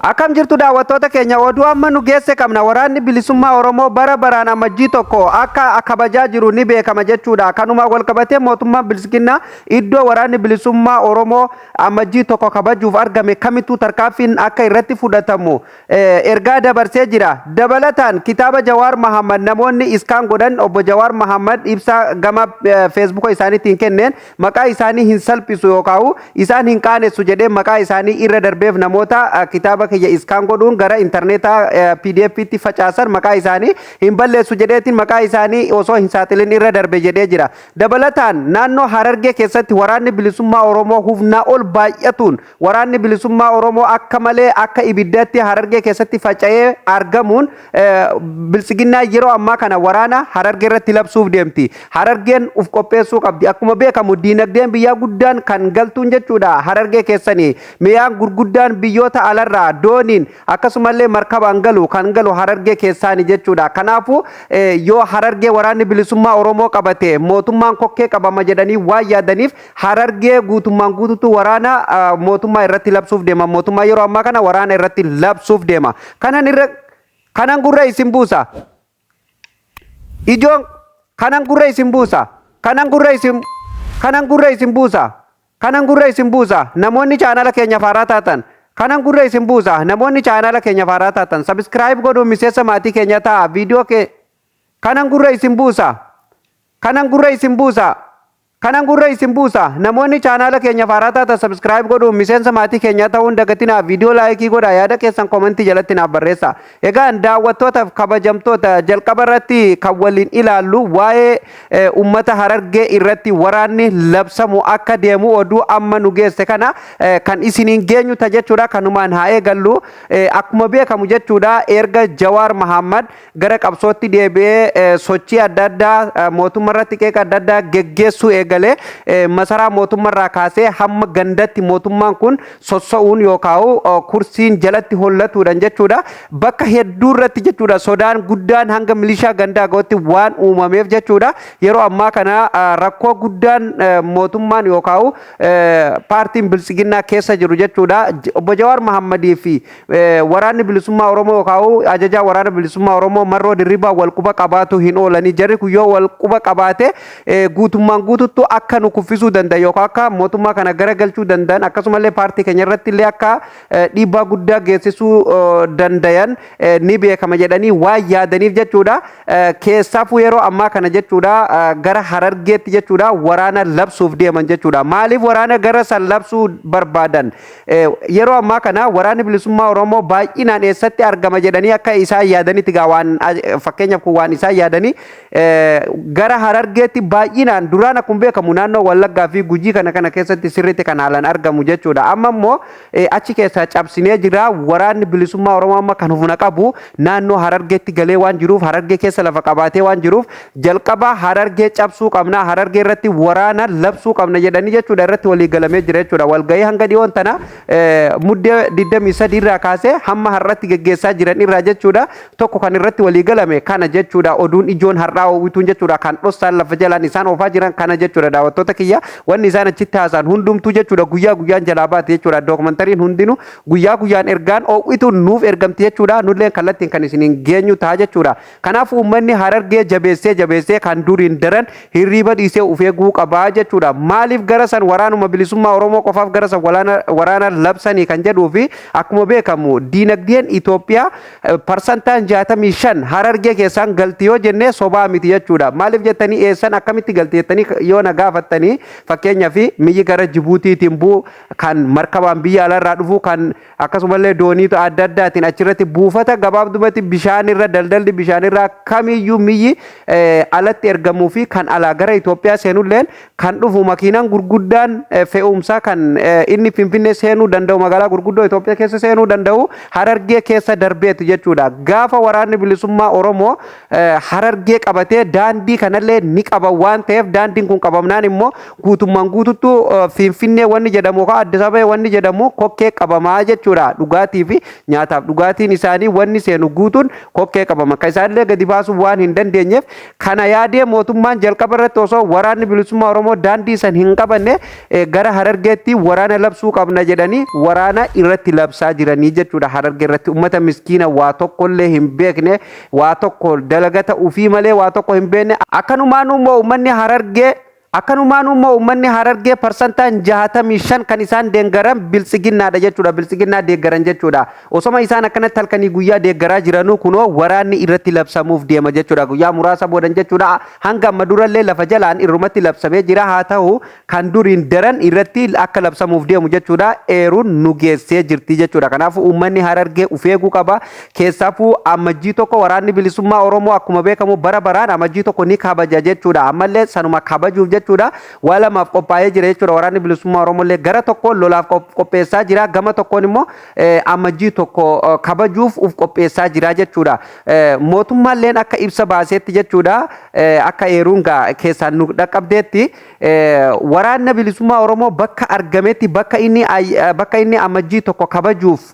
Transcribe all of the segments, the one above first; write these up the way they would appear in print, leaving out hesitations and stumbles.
Akkam jirtu daawwattoota keenya oduu amma nu geesse qabna waraanni bilisummaa Oromoo bara baraan amajjii tokko akka kabajaa jiru ni beekama jechuudha. Kanuma wal qabatee mootummaan Bilisiginnaa iddoo waraanni bilisummaa Oromoo amajjii tokko kabajuuf argame kamittuu tarkaanfiin akka irratti fudhatamu ergaa dabarsee jira. Dabalataan kitaaba Jawaar Mahammad namoonni iskaan godhan obbo Jawaar Mahammad ibsa gama Facebook isaaniitiin kenneen maqaa isaanii hin salphisu yookaan isaan hin qaanessu jedhee maqaa isaanii irra darbeef namoota kitaaba kiyya iskaan godhuun gara interneetaa PDF tti facaasan maqaa isaanii hin balleessu jedheetiin maqaa isaanii osoo hin saaxilin irra darbe jedhee jira. Dabalataan naannoo Harargee keessatti waraanni bilisummaa Oromoo hufnaa ol baay'atuun waraanni bilisummaa Oromoo akka malee akka ibiddatti Harargee keessatti faca'ee argamuun Bilisiginnaa yeroo ammaa kana waraana Harargee irratti labsuuf deemti. Harargeen uf qopheessuu qabdi. Akkuma beekamu diinagdeen biyyaa guddaan kan galtuun jechuudha. Harargee keessanii mi'aan gurguddaan biyyoota alarraa dooniin akkasumallee markabaan kan galu Harargee keessaani jechuudha. Kanaafuu yoo Harargee waraanni bilisummaa Oromoo qabate mootummaan kokkee qabama jedhanii waan yaadaniif Harargee guutummaan guututu waraana mootummaa irratti labsuuf deema. Mootummaa yeroo ammaa kana waraana irratti labsuuf deema. Kanan gurra isin buusa. Ijoon kanan gurra isin buusa. Kanan gurra isin buusa. Namoonni chaanala keenya faaraa taatan. Kanan gurra isin buusa. Namoonni chaanala keenya faaraa taatan. Subscribe godhuun miseensa maatii keenya ta'a. Viidiyoo kee kanan gurra isin buusa. Namoonni chaanala keenya faaraa taatan subscribe godhuun miseensa maatii keenya ta'uun dagatinaa. Viidiyoo laayikii godhaa. Yaada keessan komentii jalatti naaf barreessa. Egaan daawwattootaaf kabajamtoota jalqaba irratti kan waliin ilaallu waa'ee ummata Harargee irratti waraanni labsamu akka deemu oduu amma nu geesse kana kan isiniin geenyu ta jechuudha. Kanumaan haa eegallu. Akkuma beekamu jechuudha erga Jawaar Mahammad gara qabsootti deebi'ee sochii adda addaa mootummaa irratti qeeqa adda addaa geggeessuu eegale masaraa mootummaarraa kaasee hamma gandatti mootummaan kun sossa'uun yookaan kursiin jalatti hollatuudhaan jechuudha. Bakka hedduu irratti jechuudha sodaan guddaan hanga milishaa gandaa ga'utti waan uumameef jechuudha. Yeroo ammaa kana rakkoo guddaan mootummaan yookaan paartiin Bilisiginnaa keessa jiru jechuudha. Obbo Jawaar Mahammadii fi waraanni bilisummaa Oromoo yookaan ajajaa waraana bilisummaa Oromoo marroo dirribaa wal quba qabaatu hin oolanii jarri kun yoo wal quba qabaate guutummaan guututti akka nu kuffisuu danda'an yookaan akka mootummaa kana garagalchuu danda'an akkasumallee paartii keenya irratti illee akka dhiibbaa guddaa geessisuu danda'an ni beekama jedhanii waan yaadaniif jechuudha. Keessaafuu yeroo ammaa kana jechuudha gara Harargeetti jechuudha waraana labsuuf deeman jechuudha. Maaliif waraana gara san labsuu barbaadan? Yeroo ammaa kana waraanni bilisummaa Oromoo baay'inaan eessatti argama jedhanii akka isaan yaadanitti waan fakkeenyaaf kun waan isaan yaadanii gara Harargeetti baay'inaan duraan akkuma beekamu naannoo Wallaggaa fi Gujii kana keessatti sirriitti kan haalan argamu jechuudha. Amma immoo achi keessa cabsinee jira waraanni bilisummaa Oromoo amma kan humna qabu naannoo Harargeetti galee waan jiruuf Harargee keessa lafa qabaatee waan jiruuf jalqaba Harargee cabsuu qabna Harargee irratti waraana labsuu qabna jedhanii jechuudha irratti walii galamee jira jechuudha. Walgahii hanga dhiyoon tana muddee 23 irraa kaasee hamma har'atti geggeessaa jiran irraa jechuudha. Tokko kan irratti walii galame kana jechuudha. Oduun ijoon har'aa oowwituun jechuudha kan dhossaan lafa jalaan isaan oofaa jiran kana jechuudha. Daawwattoota kiyya wanni isaan achitti haasa'an hundumtuu jechuudha guyyaa guyyaan jalaa baate jechuudha. Dookumentariin hundinuu guyyaa guyyaan ergaan oowwituun nuuf ergamti jechuudha. Nulleen kallattiin kan isiniin geenyu ta'a jechuudha. Kanaaf uummanni Harargee jabeessee kan duriin daran hirriiba dhiisee of eeguu qabaa jechuudha. Maaliif gara san waraanuma bilisummaa Oromoo qofaaf gara san waraana labsanii kan jedhuu fi akkuma beekamu diinagdeen Itoophiyaa parsantaan 65 Harargee keessaan galti yoo jennee sobaa miti jechuudha. Maaliif jettanii eessan akkamitti galti jettanii yoo na gaafattanii fakkeenyaaf miyyi gara Jibuutiitiin bu'u kan markabaan biyya alaarraa dhufu kan akkasumallee dooniitu adda addaatiin achirratti buufata gabaabdumatti bishaanirra daldalli bishaanirraa kamiyyuu miyyi alatti ergamuu fi kan alaa gara Itoophiyaa seenulleen kan dhufu makiinaan gurguddaan fe'umsaa kan inni Finfinnee seenuu danda'u magaalaa gurguddoo Itoophiyaa keessa seenuu danda'u Harargee keessa darbeetu jechuudha. Gaafa waraanni bilisummaa Oromoo Harargee qabatee daandii kanallee ni qaba waan ta'eef daandiin kun qabamnaan immoo guutummaan guututtu Finfinnee wanni jedhamu ka Addis Ababa wanni jedhamu kokkee qabamaa jechuudha. Dhugaatii fi nyaataaf dhugaatiin isaanii wanni seenu guutuun kokkee qabama. Kan isaanillee gadi baasuu waan hin dandeenyeef kana yaadee mootummaan jalqaba irratti osoo waraanni bilisummaa Oromoo daandii san hin qabanne gara Harargeetti waraana labsuu qabna jedhanii waraana irratti labsaa jiranii jechuudha. Harargee irratti uummata miskiina waa tokkollee hin beekne waa tokko dalagata ufii malee waa tokko hin beekne akkanumaan immoo uummanni Harargee akkanumaan immoo uummanni Harargee parsantaan 65 kan isaan deeggaran bilisiginnaadha jechuudha. Bilisiginnaa deeggaran jechuudha. Osoma isaan akkanatti halkanii guyyaa deeggaraa jiranuu kunoo waraanni irratti labsamuuf deema jechuudha. Guyyaa muraasa boodan jechuudha. Hanga amma durallee lafa jalaan irrumatti labsamee jira. Haa ta'u kan duriin daran irratti akka labsamuuf deemu jechuudha. Eeruun nu geessee jirti jechuudha. Kanaafuu uummanni Harargee ufeeguu qaba. Keessaafuu amajjii tokko waraanni bilisummaa Oromoo akkuma beekamu bara baraan amajjii tokko ni kabaja jechuudha. Ammallee sanuma kabajuuf jechuudha. Walamaaf qophaa'ee jira jechuudha. Waraanni bilisummaa Oromoolee gara tokkoon lolaaf qopheessaa jira. Gama tokkoon immoo amajjii tokko kabajuuf uf qopheessaa jira jechuudha. Mootummaalleen akka ibsa baaseetti jechuudha. Akka eeruun keessaan nu dhaqqabdeetti waraanni bilisummaa Oromoo bakka argametti bakka inni amajjii tokko kabajuuf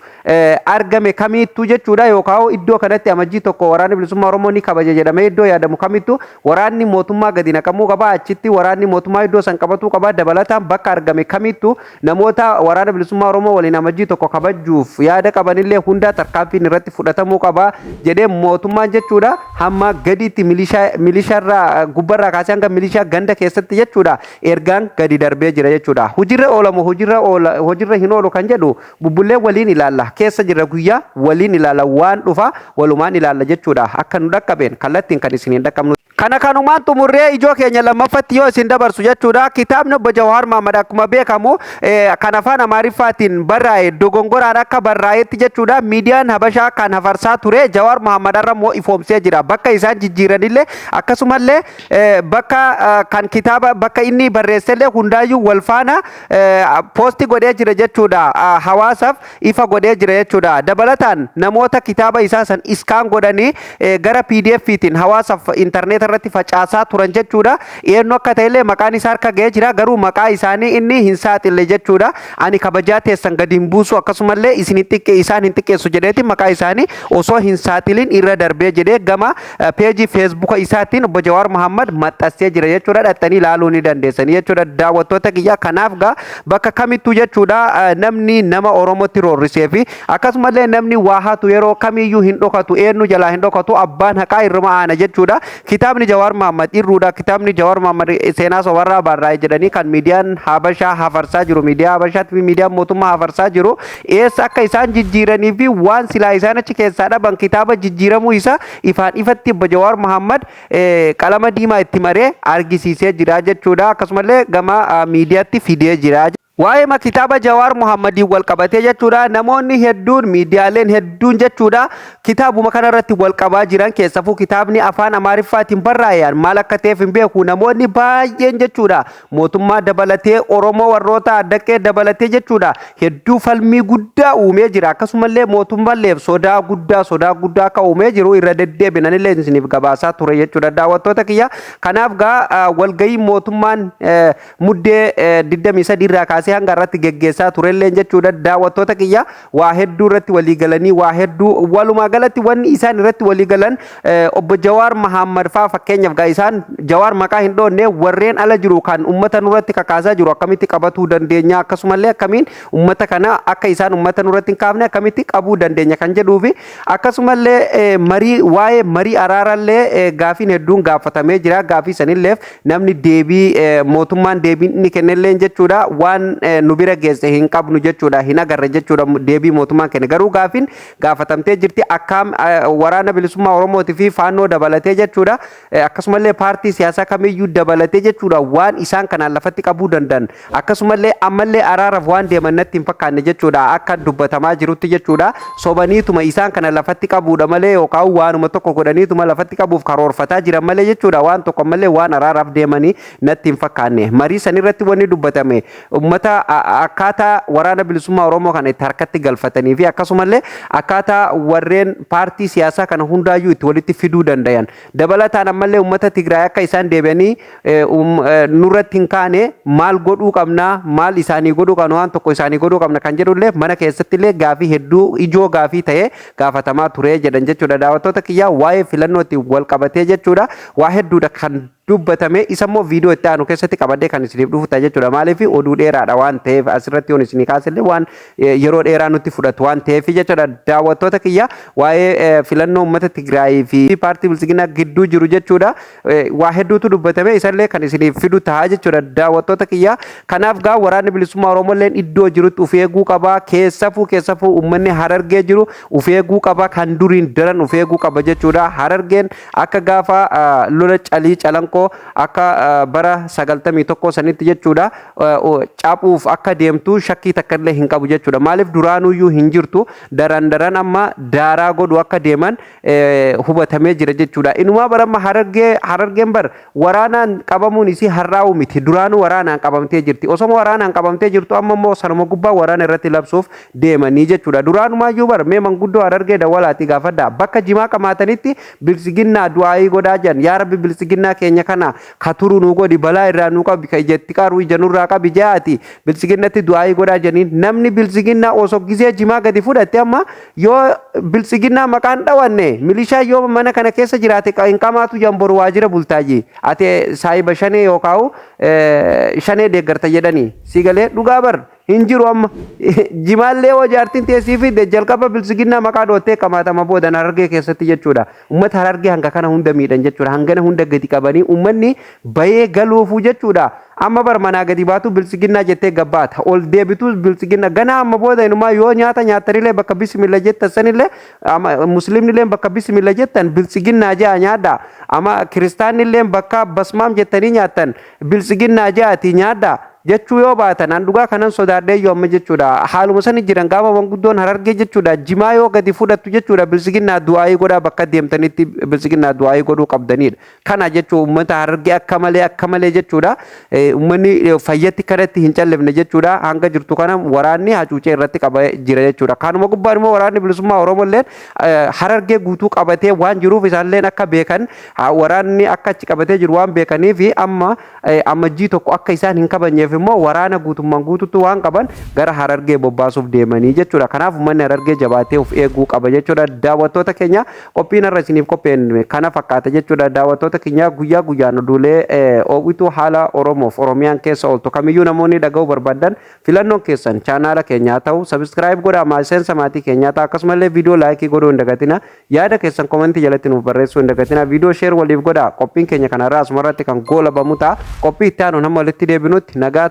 argame kamittuu jechuudha. Yookaan iddoo kanatti amajjii tokko waraanni bilisummaa Oromoo ni kabaja jedhamee iddoo yaadamu kamittuu waraanni mootummaa gadi naqamuu qaba. Achitti waraanni mootummaa iddoo san qabatuu qaba. Dabalataan bakka argame kamittuu namoota waraana bilisummaa Oromoo waliin amajjii tokko kabajuuf yaada qabanillee hunda tarkaanfiin irratti fudhatamuu qaba jedhee mootummaan jechuudha. Hamma gadiitti milishaarraa gubbarraa kaasee hanga milishaa ganda keessatti jechuudha. Ergaan gadi darbee jira jechuudha. Hojiirra oolamu hojiirra hin oolu kan jedhu bubbullee waliin ilaalla. Keessa jira guyyaa waliin ilaalla waan dhufa walumaan ilaalla jechuudha. Akka nu dhaqqabeen kallattiin kan isin hin dhaqqabnu. Kana kanumaan xumurree ijoo keenya lammaffatti yoo isin dabarsu jechuudha. Kitaabni obbo Jawaar Mohammad akkuma beekamu kan afaan Amaariffaatiin barraa'e dogongoraan akka barraa'etti jechuudha. Miidiyaan Habashaa kan hafarsaa ture Jawaar Mohammad irra immoo ifoomsee jira. Bakka isaan jijjiiranillee akkasumallee bakka kan kitaaba bakka inni barreessellee hundaayyuu wal faana poosti godhee jira jechuudha. Hawaasaaf ifa godhee jira jechuudha. Dabalataan namoota kitaaba isaa san iskaan godhanii gara PDF'tiin hawaasaaf internet irratti facaasaa turan jechuudha. Eenyu akka ta'ellee maqaan isaa harka ga'ee jira. Garuu maqaa isaanii inni hin saaxille jechuudha. Ani kabajaa teessan gadi hin buusu akkasumallee isaan hin xiqqeessu jedheeti maqaa isaanii osoo hin saaxilin irra darbee jedhee gama peejii feesbuuka isaatiin obbo Jawaar Mohammad maxxansee jira jechuudha. Dhattanii ilaaluu ni dandeessanii jechuudha. Daawwattoota kiyya kanaaf bakka kamittuu jechuudha namni nama Oromootti roorrisee fi akkasumallee namni waa hatu yeroo kamiyyuu hin dhokatu eenyu jalaa hin dhokatu abbaan haqaa irruma aana jechuudha. Kitaabni Jawaar Mohammad irruudha. Kitaabni Jawaar Mohammad seenaa sobarraa barraa'ee jedhanii kan miidiyaan Habashaa hafarsaa jiru. Miidiyaa Habashaatti fi miidiyaan mootummaa hafarsaa jiru. Eessa akka isaan jijjiiranii fi waan silaa isaan achi keessaa dhaban kitaaba jijjiiramuu isa ifaan ifatti obbo Jawaar Mohammad qalama diimaa itti maree argisiisee jira jechuudha. Akkasumallee gama miidiyaatti fidee jira. Waa'ee kitaaba Jawaar Mohammadiin wal qabatee jechuudha. Namoonni hedduun miidiyaaleen hedduun jechuudha kitaabuma kanarratti wal qabaa jiran. Keessafuu kitaabni afaan Amaariffaatiin barraa'e maal akka ta'eef hin beeku. Namoonni baay'een jechuudha mootummaa dabalatee Oromoo warroota addaqee dabalatee jechuudha hedduu falmii guddaa uumee jira. Akkasumallee mootummaalleef sodaa guddaa akka uumee jiru irra deddeebinanillee isiniif gabaasaa ture jechuudha daawwattoota kiyya. Kanaaf walgahii mootummaan muddee 23 irraa kaasee hanga irratti geggeessaa turelleen jechuudha. Daawwattoota kiyya waa hedduu irratti walii galanii waa hedduu walumaa galatti wanni isaan irratti walii galan obbo Jawaar Mohammad faa fakkeenyaaf isaan Jawaar maqaa hin dhoonne warreen ala jiru kan ummata nurratti kakaasaa jiru akkamitti qabatuu dandeenya akkasumallee akkamiin ummata kana akka isaan ummata nurratti hin kaafne akkamitti qabuu dandeenya kan jedhuu fi akkasumallee waa'ee marii araarallee gaafiin hedduun gaafatamee jira. Gaafii sanilleef namni deebii mootummaan deebii inni kennelleen jechuudha waan nu bira geesse hin qabnu jechuudha hin agarre jechuudha deebii mootummaan kenne. Garuu gaafiin gaafatamtee jirti akkam waraana bilisummaa Oromooti fi faannoo dabalatee jechuudha. Akkasumallee paartii siyaasaa kamiyyuu dabalatee jechuudha waan isaan kanaan lafatti qabuu danda'an akkasumallee ammallee araaraaf waan deeman natti hin fakkaanne jechuudha akka dubbatamaa jirutti jechuudha. Sobaniituma isaan kana lafatti qabuudha malee yookaan waanuma tokko godhaniituma lafatti qabuuf karoorfataa jiran malee jechuudha waan tokko malee waan araaraaf deemanii natti hin fakkaanne. Marii sanirratti wanni dubbatame uummata akkaataa waraana bilisummaa Oromoo kana itti harkatti galfatanii fi akkasumallee akkaataa warreen paartii siyaasaa kana hundaayyuu itti walitti fiduu danda'an. Dabalataan ammallee uummata Tigraay akka isaan deebi'anii nurratti hin kaane maal godhuu qabna, maal isaanii godhuu qabna, waan tokko isaanii godhuu qabna kan jedhullee mana keessatti illee gaafii hedduu ijoo gaafii ta'ee gaafatamaa ture jedhan jechuudha. Daawwattoota kiyyaa waa'ee filannootti wal qabatee jechuudha waa hedduudha kan dubbatame isa immoo viidiyoo itti aanu keessatti qabadee kan isiniif dhufu ta'a jechuudha. Maaliif oduu dheeraadha waan ta'eef asirratti yoon isinii kaasillee waan yeroo dheeraa nutti fudhatu waan ta'eef jechuudha. Daawwattoota kiyya waa'ee filannoo uummata Tigraay fi paartii Bilisiginaa gidduu jiru jechuudha. Waa hedduutu dubbatame isallee kan isiniif fidu ta'a jechuudha. Daawwattoota kiyya kanaaf gaa waraanni bilisummaa Oromooleen iddoo jirutti uf eeguu qaba. Keessafuu uummanni Harargee jiru uf eeguu qaba. Kan duriin daran uf eeguu qaba jechuudha. Harargeen akka gaafa lola calii calanqoo akka bara 91 sanitti jechuudha caapuuf akka deemtu shakkii takka illee hin qabu jechuudha. Maaliif duraanuyyuu hin jirtu daran amma daaraa godhu akka deeman hubatamee jira jechuudha. Inumaa baramma Harargeen bar waraanaan qabamuun isii har'aa'u miti. Duraanuu waraanaan qabamtee jirti. Osoo waraanaan qabamtee jirtu amma immoo sanuma gubbaa waraana irratti labsuuf deemanii jechuudha. Duraanumayyuu bar mee manguddoo Harargee dawwalaati gaafadha. Bakka jimaa qamaatanitti Bilisiginnaa du'aayii godhaa jiran yaa rabbi Bilisiginnaa keenya kana katuru nu godi balaa irraa nu qabi ka jetti qaru ijanurraa qabi jaati Bilisiginnatti du'aayii godhaa jiraniin namni Bilisiginnaa osoo gisee jimaa gadi fudhatte amma yoo Bilisiginnaa maqaan dhawanne milishaa yoo mana kana keessa jiraate hin qamaatu jamboru waajira bultaaji ate saayiba shanee yookaan shanee deeggarta jedhanii sigalee dhugaa bar hin jiru amma jimaallee wajaartiin teessii fi jalqaba Bilisiginnaa maqaa dhootee qamaatama boodan Harargee keessatti jechuudha. Uummata Harargee hanga kana hunda miidhan jechuudha. Hangana hunda gadi qabanii uummanni bayee galuufu jechuudha. Amma bar manaa gadi baatu Bilisiginnaa jettee gabbaata. Ol deebitu Bilisiginnaa gana amma booda inumaa yoo nyaata nyaataniillee bakka bismillah jettan sanillee muslimnillee bakka bismillah jettan Bilisiginnaa jaa nyaadha. Amma kiristaanillee bakka basmaam jettanii nyaattan Bilisiginnaa jaati nyaadha. Jechuu yoo baatan an dhugaa kanan sodaadhee yoo amma jechuudha. Haaluma sani jiran gaafa manguddoon Harargee jechuudha. Jimaa yoo gadi fudhattu jechuudha Bilisiginnaa du'aayii godhaa bakka deemtanitti Bilisiginnaa du'aayii godhuu qabdanidha. Kana jechuun uummata Harargee akka malee jechuudha. Uummanni fayyatti kanatti hin callifne jechuudha. Hanga jirtu kana waraanni hacuucee irratti qaba jira jechuudha. Kanuma gubbaan immoo waraanni bilisummaa Oromoolleen Harargee guutuu qabatee waan jiruuf isaalleen akka beekan waraanni akka achi qabatee jiru waan beekaniif amma ammajjii tokko akka isaan hin kabajneef immoo waraana guutummaan guututti waan qaban gara Harargee bobbaasuuf deemanii jechuudha. Kanaaf uummanni Harargee jabaatee of eeguu qaba jechuudha. Daawwattoota keenya qophiin irra isiniif qopheessine kana fakkaata jechuudha. Daawwattoota keenya guyyaa guyyaan oduulee oowwituu haala Oromoof Oromiyaan keessa ooltu kamiyyuu namoonni dhaga'uu barbaadan filannoon keessan chaanaala keenyaa ta'u sabiskiraayib godhaa miseensa maatii keenyaa ta'u akkasumallee viidiyoo laayikii godhuu hin dagatina yaada keessan komentii jalatti nuuf barreessuu hin dagatina viidiyoo sheer waliif godhaa qophiin keenya kanarraa asumarratti kan goolabamu ta'a qophii itti aanuun hamma walitti deebinutti nagaa